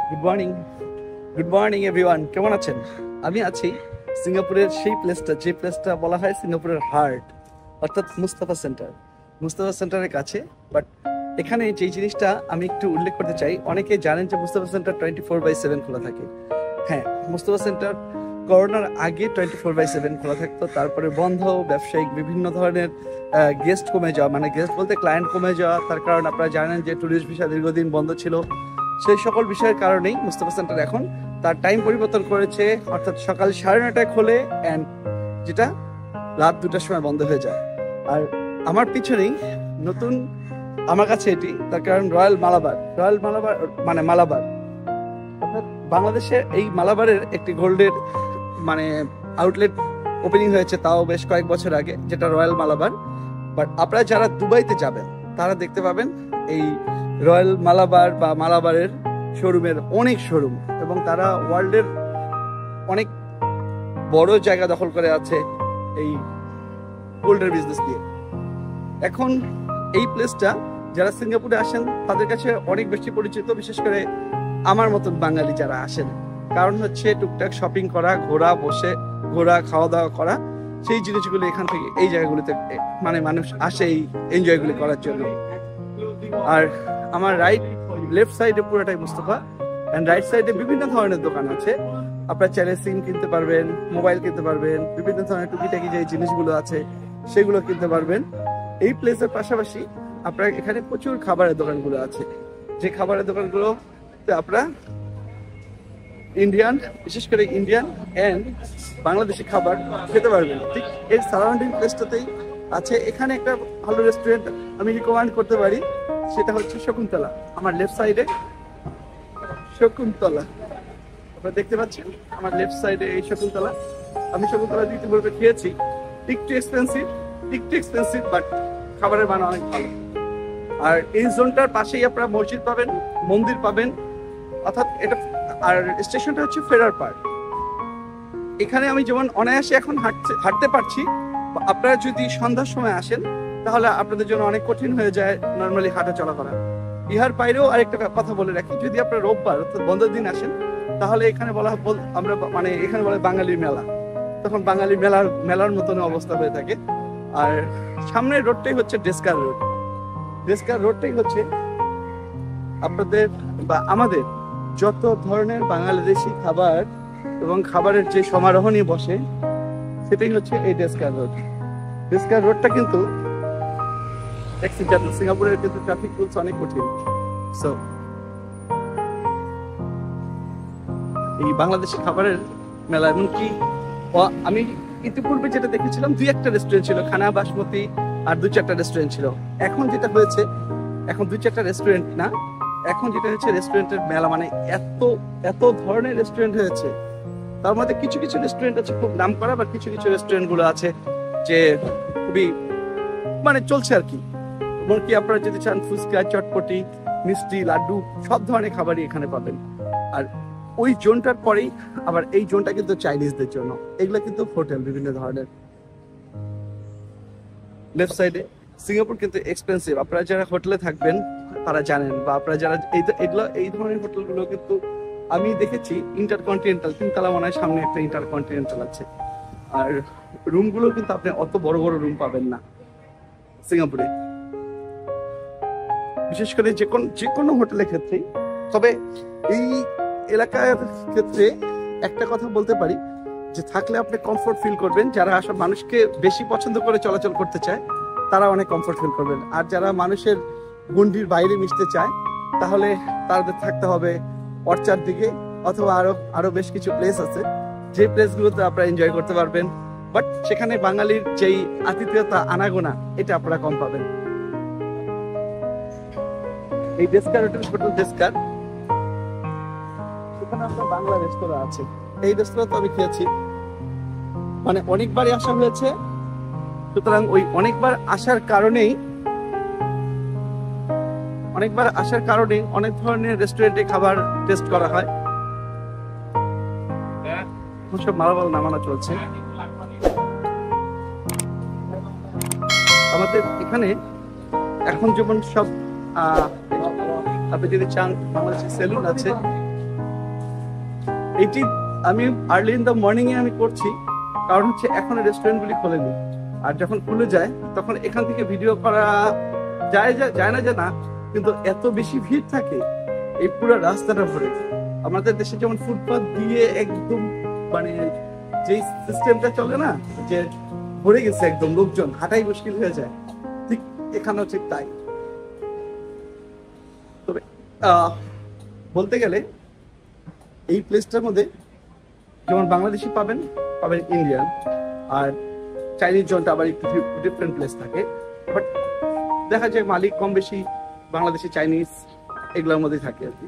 Good morning everyone, কেমন আছেন? আমি আছি সিঙ্গাপুরের সেই প্লেসটা, যে প্লেসটা বলা হয় সিঙ্গাপুরের হার্ট, অর্থাৎ মুস্তাফা সেন্টার। মুস্তাফা সেন্টারের কাছে। বাট এখানে যেই জিনিসটা আমি একটু উল্লেখ করতে চাই, অনেকে জানেন যে মুস্তাফা সেন্টার 24/7 খোলা থাকে। হ্যাঁ, মুস্তাফা সেন্টার করোনার আগে 24/7 খোলা থাকতো, তারপরে বন্ধ, ব্যবসায়িক বিভিন্ন ধরনের গেস্ট কমে যাওয়া, মানে গেস্ট বলতে ক্লায়েন্ট কমে যাওয়া, তার কারণ আপনারা জানেন যে ট্যুরিস্ট ভিসা দীর্ঘদিন বন্ধ ছিল। সেই সকল বিষয়ের কারণেই মুস্তাফা সেন্টার এখন তার টাইম পরিবর্তন করেছে, অর্থাৎ সকাল 9:30টায় খোলে অ্যান্ড যেটা রাত 2টার সময় বন্ধ হয়ে যায়। আর আমার পিছনেই নতুন, আমার কাছে এটি, তার কারণ রয়্যাল মালাবার মানে মালাবার, অর্থাৎ বাংলাদেশে এই মালাবারের একটি গোল্ডের মানে আউটলেট ওপেনিং হয়েছে, তাও বেশ কয়েক বছর আগে, যেটা রয়্যাল মালাবার। বাট আপনারা যারা দুবাইতে যাবেন তারা দেখতে পাবেন এই রয়্যাল মালাবার বা মালাবারের শোরুমের অনেক শোরুম, এবং তারা ওয়ার্ল্ডের অনেক বড় জায়গা দখল করে আছে এই গোল্ডের বিজনেস দিয়ে। এখন এই প্লেসটা যারা সিঙ্গাপুরে আসেন তাদের কাছে অনেক বেশি পরিচিত, বিশেষ করে আমার মতন বাঙালি যারা আসেন। কারণ হচ্ছে টুকটাক শপিং করা, ঘোরা, খাওয়া দাওয়া করা, সেই জিনিসগুলো এখান থেকে এই জায়গাগুলিতে মানে মানুষ আসে এই এনজয়গুলি করার জন্য। আর আমার লেফট সাইডে পুরোটাই মুস্তাফা, অ্যান্ড রাইট সাইডে বিভিন্ন ধরনের দোকান আছে। আপনার চাইলে সিম কিনতে পারবেন, মোবাইল কিনতে পারবেন, বিভিন্ন ধরনের টুকিটাকি যে জিনিসগুলো আছে সেগুলো কিনতে পারবেন। এই প্লেসের পাশাপাশি আপনার এখানে প্রচুর খাবারের দোকানগুলো আছে, যে খাবারের দোকানগুলোতে আপনারা ইন্ডিয়ান, বিশেষ করে ইন্ডিয়ান অ্যান্ড বাংলাদেশি খাবার খেতে পারবেন। ঠিক এর সারাউন্ডিং প্লেসটাতেই আছে। এখানে একটা ভালো রেস্টুরেন্ট আমি রিকমেন্ড করতে পারি, সেটা হচ্ছে শকুন্তলা। আমার লেফট সাইডে শকুন্তলা, আপনারা দেখতে পাচ্ছেন আমার লেফট সাইডে এই শকুন্তলা। আমি শকুন্তলা ইতিপূর্বে খেয়েছি, একটু এক্সপেন্সিভ বাট খাবারের মান অনেক ভালো। আর এই জোনটার পাশেই আপনারা মসজিদ পাবেন, মন্দির পাবেন, অর্থাৎ এটা। আর স্টেশনটা হচ্ছে ফেরার পার্ক। এখানে আমি যেমন অনায়াসে এখন হাঁটতে পারছি, আপনারা যদি সন্ধ্যার সময় আসেন তাহলে আপনাদের জন্য অনেক কঠিন হয়ে যায় নর্মালি হাঁটা চলা করা। ইহার বাইরেও আরেকটা কথা বলে রাখি, যদি আপনারা রোববার অর্থাৎ বন্ধের দিন আসেন তাহলে এখানে আমরা মানে এখানে বলে বাঙালির মেলা, তখন বাঙালি মেলার মতন অবস্থা হয়ে থাকে। আর সামনের রোডটাই হচ্ছে ডেস্কার রোডটাই হচ্ছে আপনাদের বা আমাদের যত ধরনের বাংলাদেশি খাবার এবং খাবারের যে সমারোহ নিয়ে বসে, সেটাই হচ্ছে এই ডেস্কার রোডটা। কিন্তু সিঙ্গাপুরের কিন্তু ট্রাফিক রুলস অনেক কঠিন। সো এই বাংলাদেশি খাবারের মেলা, এমনকি আমি ইতিপূর্বে যেটা দেখেছিলাম 2-1টা রেস্টুরেন্ট ছিল, খানা বাসমতি আর 2-4টা রেস্টুরেন্ট ছিল। এখন যেটা হয়েছে, এখন 2-4টা রেস্টুরেন্ট না, এখন যেটা হচ্ছে রেস্টুরেন্টের মেলা, মানে এত ধরনের রেস্টুরেন্ট হয়েছে। তার মধ্যে কিছু কিছু রেস্টুরেন্ট আছে খুব নাম করা, বা কিছু কিছু রেস্টুরেন্ট গুলো আছে যে খুবই মানে চলছে আর কি। এমনকি আপনারা যদি চান ফুচকা, চটপটি, মিষ্টি, লাড্ডু, সব ধরনের খাবারই এখানে পাবেন। আর ওই জোনটার পরেই আবার এই জোনটা কিন্তু চাইনিজদের জন্য, এগুলো কিন্তু হোটেল বিভিন্ন ধরনের। লেফট সাইডে সিঙ্গাপুর কিন্তু এক্সপেন্সিভ, আপনারা যারা হোটেলে থাকবেন তারা জানেন, বা আপনারা যারা এই ধরনের হোটেলগুলো কিন্তু আমি দেখেছি ইন্টারকন্টিনেন্টাল, 3তলা মনে হয় সামনে একটা ইন্টারকন্টিনেন্টাল আছে। আর রুমগুলো কিন্তু আপনি অত বড় বড় রুম পাবেন না সিঙ্গাপুরে, বিশেষ করে যে কোনো হোটেলের ক্ষেত্রেই। তবে এই এলাকার ক্ষেত্রে একটা কথা বলতে পারি, যে থাকলে আপনি কমফোর্ট ফিল করবেন। যারা আসলে মানুষকে বেশি পছন্দ করে চলাচল করতে চায় তারা অনেক কমফোর্ট ফিল করবেন। আর যারা মানুষের গণ্ডির বাইরে মিশতে চায় তাহলে তাদের থাকতে হবে অর্চার দিকে, অথবা আরো বেশ কিছু প্লেস আছে যে প্লেসগুলোতে আপনারা এনজয় করতে পারবেন। বাট সেখানে বাঙালির যেই আতিথেয়তা, আনাগোনা, এটা আপনারা কম পাবেন। এই ডেস্কার হোটেল ডেস্কার, সেখানে আপনার বাংলা রেস্তোরাঁ আছে। এই রেস্তোরাঁ তো আমি খেয়েছি, মানে অনেকবারই আসা হয়েছে, সুতরাং ওই অনেকবার আসার কারণেই অনেক ধরনের রেস্টুরেন্টে খাবার টেস্ট করা হয়। সব মালামাল নামানো চলছে। আমাদের এখানে এখন যেমন সব আপনি যদি চান বাংলাদেশি সেলুন আছে, এটি আমি আর্লি ইন দ্য মর্নিং এ আমি করছি, কারণ হচ্ছে এখন রেস্টুরেন্ট গুলি খোলেনি, আর যখন খুলে যায় তখন এখান থেকে ভিডিও করা যায় না যে না, কিন্তু এত বেশি ভিড় থাকে এই পুরো রাস্তাটা ভরে। আমাদের দেশে যেমন ফুটপাথ দিয়ে একদম মানে যেই সিস্টেমটা চলে না, যে ভরে গেছে একদম, লোকজন হাঁটাই মুশকিল হয়ে যায়, ঠিক এখানেও ঠিক তাই। তবে বলতে গেলে এই প্লেসটার মধ্যে যেমন বাংলাদেশি পাবেন ইন্ডিয়ান, আর চাইনিজ জনটা আবার একটু ডিফারেন্ট প্লেস থাকে, বাট দেখা যায় মালিক কম বেশি বাংলাদেশি চাইনিজ এগুলোর মধ্যেই থাকে আর কি।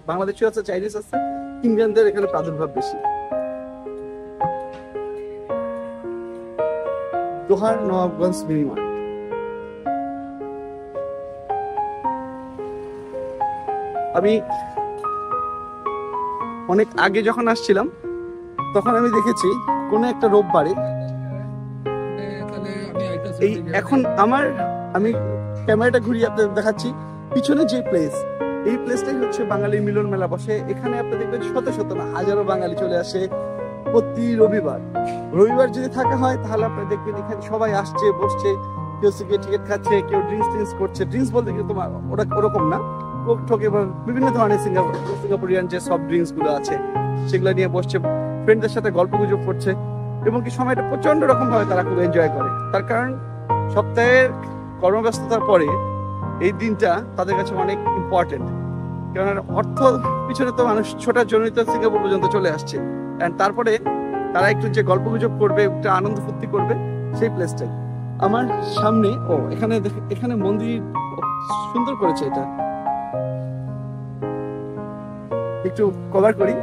বাংলাদেশি আছে, চাইনিজ আছে, ইন্ডিয়ানদের এখানে প্রাদুর্ভাব বেশি। দোহার নবাবগঞ্জ মিনি মার্ট। আমি অনেক আগে যখন আসছিলাম তখন আমি দেখেছি কোনো একটা রোববারে এই, এখন আমি ক্যামেরাটা ঘুরিয়ে আপনাদের দেখাচ্ছি পিছনে যে প্লেস, এই প্লেসটাই হচ্ছে বাঙালির মিলন মেলা বসে। এখানে আপনি দেখবেন শত শত না হাজারো বাঙালি চলে আসে প্রতি রবিবার যদি থাকা হয় তাহলে আপনি দেখবেন এখানে সবাই আসছে, বসছে, কেউ টিকিট খাচ্ছে, কেউ ড্রিঙ্কস করছে। ড্রিঙ্কস বলতে কিন্তু ওটা ওরকম না, কোক ঠোক এবং বিভিন্ন ধরনের সিঙ্গাপুরিয়ান যে সফট ড্রিঙ্কস গুলো আছে সেগুলো নিয়ে বসছে, ফ্রেন্ডদের সাথে গল্প গুজব করছে, এবং কি সময়টা প্রচন্ড রকম ভাবে তারা খুব এনজয় করে। তার কারণ সপ্তাহের কর্মব্যস্ততার পরে এই দিনটা তাদের কাছে অনেক ইম্পর্টেন্ট, কারণ অর্থ পিছনে তো মানুষ ছোটার জন্যই তো সিঙ্গাপুর পর্যন্ত চলে আসছে, এন্ড তারপরে তারা একটু যে গল্প গুজব করবে, একটু আনন্দ ফুর্তি করবে, সেই প্লেসটাই আমার সামনে। এখানে মন্দির সুন্দর করেছে, এটা একটু কভার করি,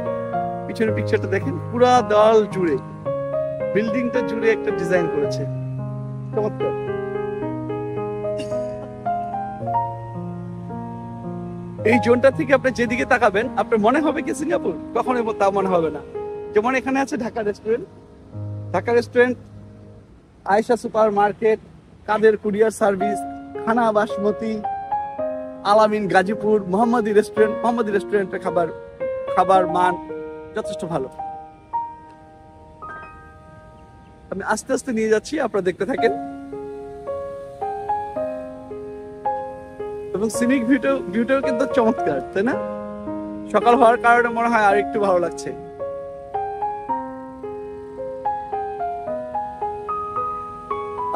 পিছনের পিকচারটা দেখেন, পুরা দেওয়াল জুড়ে, বিল্ডিংটা জুড়ে একটা ডিজাইন করেছে, চমৎকার। এই জোনটা থেকে আপনি যেদিকে তাকাবেন আপনার মনে হবে কি সিঙ্গাপুর, কখনোই তা মনে হবে না। যেমন এখানে আছে Dhaka restaurant, Ayesha super market, Kader courier service, Khana Basmati, আলামিন গাজীপুর, মোহাম্মদী রেস্টুরেন্টের খাবার মান যথেষ্ট ভালো। আমি আস্তে আস্তে নিয়ে যাচ্ছি, আপনারা দেখতে থাকেন, এবং সিনিক ভিউটাও কিন্তু চমৎকার, তাই না? সকাল হওয়ার কারণে মনে হয় আর একটু ভালো লাগছে।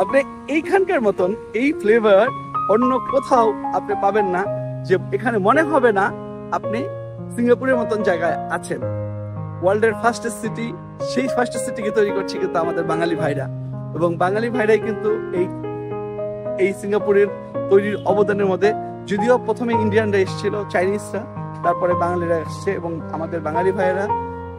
আপনি এইখানকার মতন এই ফ্লেভার অন্য কোথাও আপনি পাবেন না, যে এখানে মনে হবে না আপনি সিঙ্গাপুরের মতন জায়গায় আছেন। ওয়ার্ল্ডের ফার্স্টেস্ট সিটি, সেই ফার্স্টেস্ট সিটিকে তৈরি করছে কিন্তু আমাদের বাঙালি ভাইরা, এবং বাঙালি ভাইরাই কিন্তু এই সিঙ্গাপুরের তৈরির অবদানের মধ্যে, যদিও প্রথমে ইন্ডিয়ানরা এসেছিল, চাইনিজরা, তারপরে বাঙালিরা এসছে, এবং আমাদের বাঙালি ভাইয়েরা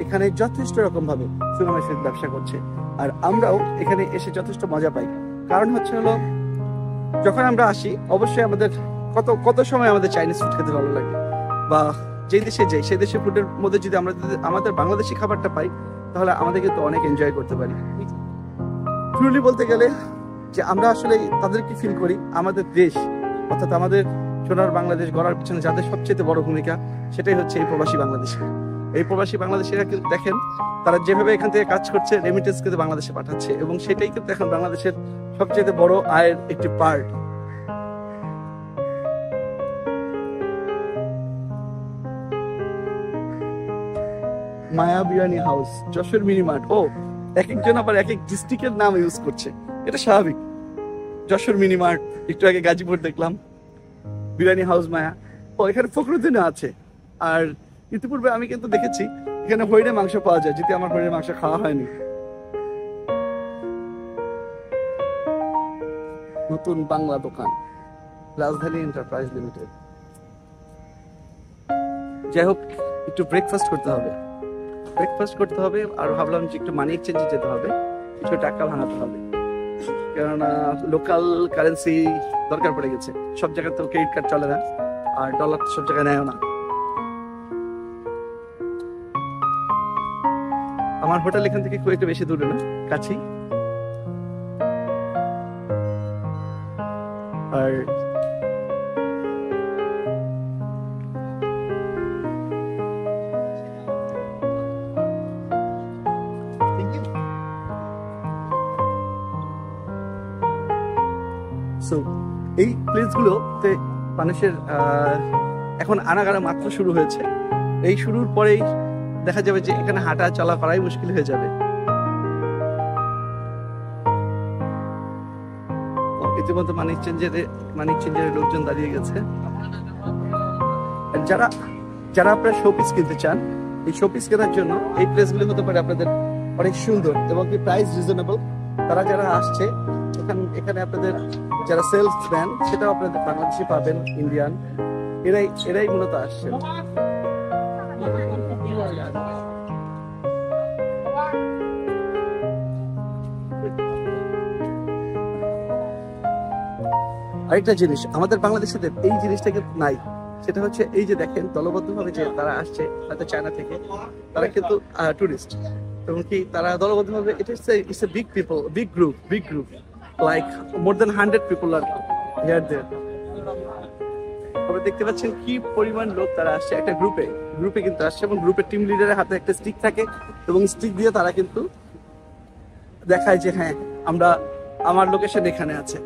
এখানে যথেষ্ট রকম ভাবে সুনামের সাথে ব্যবসা করছে। আর আমরাও এখানে এসে যথেষ্ট মজা পাই, কারণ হচ্ছে হলো যখন আমরা আসি অবশ্যই আমাদের কত সময় আমাদের চাইনিজ ফুড খেতে ভালো লাগে, বা যে দেশে যাই সেই দেশের ফুডের মধ্যে যদি আমরা আমাদের বাংলাদেশি খাবারটা পাই তাহলে আমাদের কিন্তু অনেক এনজয় করতে পারি। ট্রুলি বলতে গেলে যে আমরা আসলে তাদেরকে ফিল করি, আমাদের দেশ অর্থাৎ আমাদের সোনার বাংলাদেশ গড়ার পিছনে যাদের সবচেয়ে বড় ভূমিকা, সেটাই হচ্ছে এই প্রবাসী বাংলাদেশি। এই প্রবাসী বাংলাদেশিরা কিন্তু দেখেন তারা যেভাবে এখান থেকে কাজ করছে, রেমিটেন্স কিন্তু বাংলাদেশে পাঠাচ্ছে, এবং সেটাই কিন্তু এখন বাংলাদেশের সবচেয়ে বড় আয়ের একটি part. Maya biryani house, Jessore mini mart. ও, এক একজন আবার এক এক ডিস্ট্রিক্টের নাম ইউজ করছে, এটা স্বাভাবিক। যশোর মিনি মার্ট, একটু আগে গাজীপুর দেখলাম, বিরিয়ানি হাউস মায়া। ও, এখানে ফখরুদ্দিনও আছে। আর ইতিপূর্বে আমি কিন্তু দেখেছি এখানে হরিণের মাংস পাওয়া যায়, যদি আমার হরিণের মাংস খাওয়া হয়নি। নতুন বাংলা দোকান, রাজধানী এন্টারপ্রাইজ লিমিটেড। যাই হোক, একটু ব্রেকফাস্ট করতে হবে, আর ভাবলাম যে একটু মানি এক্সচেঞ্জে যেতে হবে, কিছু টাকা ভাঙাতে হবে, কেননা লোকাল কারেন্সি দরকার পড়ে গেছে। সব জায়গায় তো ক্রেডিট কার্ড চলে না, আর ডলার সব জায়গায় নেয় না। আমার হোটেল এখান থেকে খুব একটু বেশি দূরে না, কাছেই। আর সো এই প্লেসগুলোতে মানুষের এখন আনাগানা মাত্র শুরু হয়েছে। এই শুরুর পরেই দেখা যাবে যে এখানে হাঁটা চলা করাই মুশকিল হয়ে যাবে। ইতিমধ্যে মানিক চেঞ্জের লোকজন দাঁড়িয়ে গেছে। যারা যারা আপনারা শোপিস কিনতে চান, এই শোপিস কেনার জন্য এই প্লেসগুলি হতে পারে আপনাদের অনেক সুন্দর এবং কি প্রাইস রিজনেবল। তারা যারা আসছে এখানে আপনাদের যারা সেলসম্যান সেটাও আপনাদের বাংলাদেশি পাবেন, ইন্ডিয়ান, এরাই মূলত আসছে। আরেকটা জিনিস আমাদের বাংলাদেশিদের এই জিনিসটা কিন্তু নাই, সেটা হচ্ছে এই যে দেখেন দলবদ্ধভাবে যে তারা আসছে হয়তো চায়না থেকে, তারা কিন্তু টুরিস্ট এবং কি তারা দলবদ্ধভাবে it's a big group like more than 100 people are here there. আপনারা দেখতে পাচ্ছেন কি পরিমাণ লোক তারা আসছে একটা গ্রুপে কিন্তু আসছে এবং গ্রুপের টিম লিডারের হাতে একটা স্টিক থাকে এবং স্টিক দিয়ে তারা কিন্তু দেখায় যে হ্যাঁ আমার লোকেশন এখানে আছে।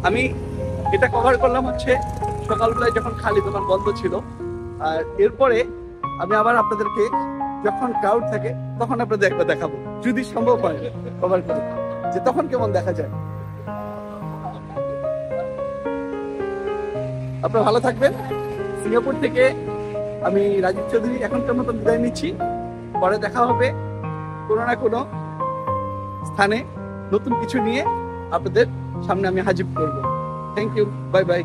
আমি এটা কভার করলাম হচ্ছে সকালবেলায় যখন খালি দোকান বন্ধ ছিল, আর এরপরে আমি আবার আপনাদেরকে যখন ক্রাউড থাকে তখন আপনাদের একবার দেখাবো, যদি সম্ভব হয় কভার করে, যে তখন কেমন দেখা যায়। আপনারা ভালো থাকবেন। সিঙ্গাপুর থেকে আমি রাজীব চৌধুরী এখনকার মতো বিদায় নিচ্ছি। পরে দেখা হবে কোনো না কোনো স্থানে নতুন কিছু নিয়ে আপনাদের সামনে আমি হাজির করবো। Thank you, bye by.